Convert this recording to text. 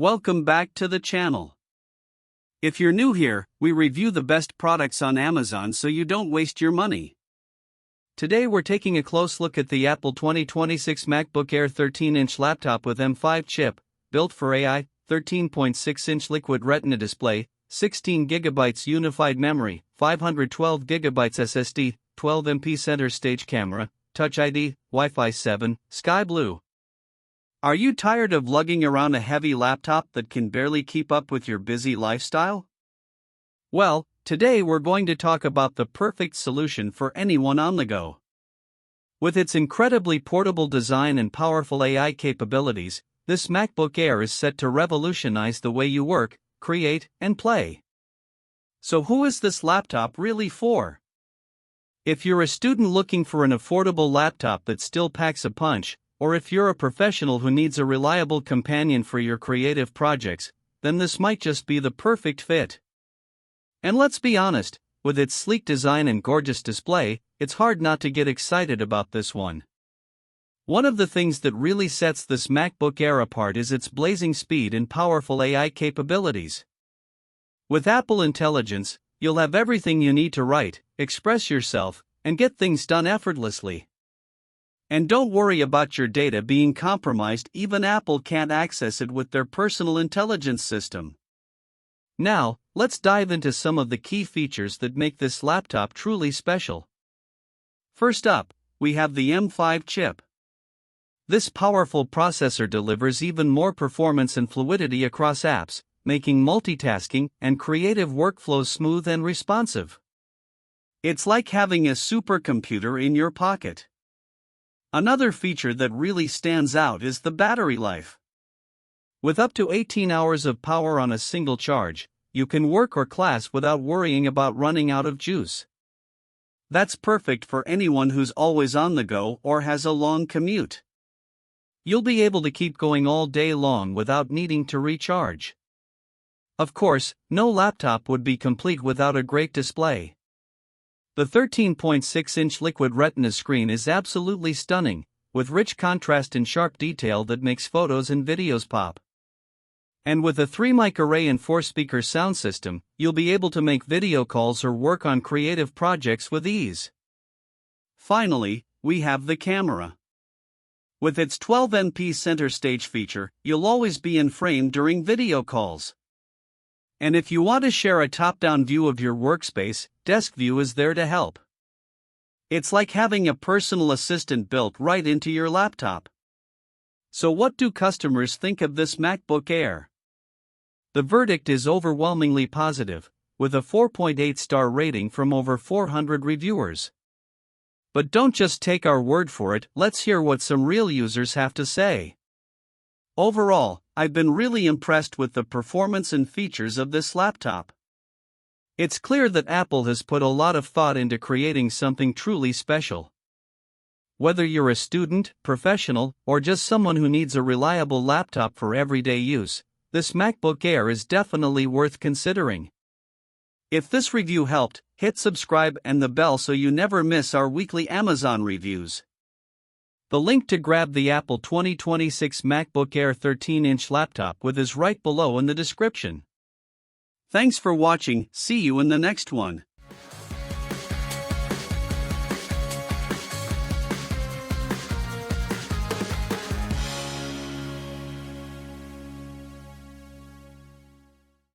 Welcome back to the channel. If you're new here, we review the best products on Amazon so you don't waste your money. Today we're taking a close look at the Apple 2026 MacBook Air 13-inch laptop with M5 chip, built for AI, 13.6-inch liquid retina display, 16GB unified memory, 512GB SSD, 12MP center stage camera, Touch ID, Wi-Fi 7, Sky Blue. Are you tired of lugging around a heavy laptop that can barely keep up with your busy lifestyle? Well, today we're going to talk about the perfect solution for anyone on the go. With its incredibly portable design and powerful AI capabilities, this MacBook Air is set to revolutionize the way you work, create, and play. So who is this laptop really for? If you're a student looking for an affordable laptop that still packs a punch, or if you're a professional who needs a reliable companion for your creative projects, then this might just be the perfect fit. And let's be honest, with its sleek design and gorgeous display, it's hard not to get excited about this one. One of the things that really sets this MacBook Air apart is its blazing speed and powerful AI capabilities. With Apple Intelligence, you'll have everything you need to write, express yourself, and get things done effortlessly. And don't worry about your data being compromised, even Apple can't access it with their personal intelligence system. Now, let's dive into some of the key features that make this laptop truly special. First up, we have the M5 chip. This powerful processor delivers even more performance and fluidity across apps, making multitasking and creative workflows smooth and responsive. It's like having a supercomputer in your pocket. Another feature that really stands out is the battery life. With up to 18 hours of power on a single charge, you can work or class without worrying about running out of juice. That's perfect for anyone who's always on the go or has a long commute. You'll be able to keep going all day long without needing to recharge. Of course, no laptop would be complete without a great display. The 13.6-inch liquid retina screen is absolutely stunning, with rich contrast and sharp detail that makes photos and videos pop. And with a 3-mic array and 4-speaker sound system, you'll be able to make video calls or work on creative projects with ease. Finally, we have the camera. With its 12MP center stage feature, you'll always be in frame during video calls. And if you want to share a top-down view of your workspace, Desk View is there to help. It's like having a personal assistant built right into your laptop. So what do customers think of this MacBook Air? The verdict is overwhelmingly positive, with a 4.8-star rating from over 400 reviewers. But don't just take our word for it, let's hear what some real users have to say. Overall, I've been really impressed with the performance and features of this laptop. It's clear that Apple has put a lot of thought into creating something truly special. Whether you're a student, professional, or just someone who needs a reliable laptop for everyday use, this MacBook Air is definitely worth considering. If this review helped, hit subscribe and the bell so you never miss our weekly Amazon reviews. The link to grab the Apple 2026 MacBook Air 13-inch laptop with is right below in the description. Thanks for watching, see you in the next one.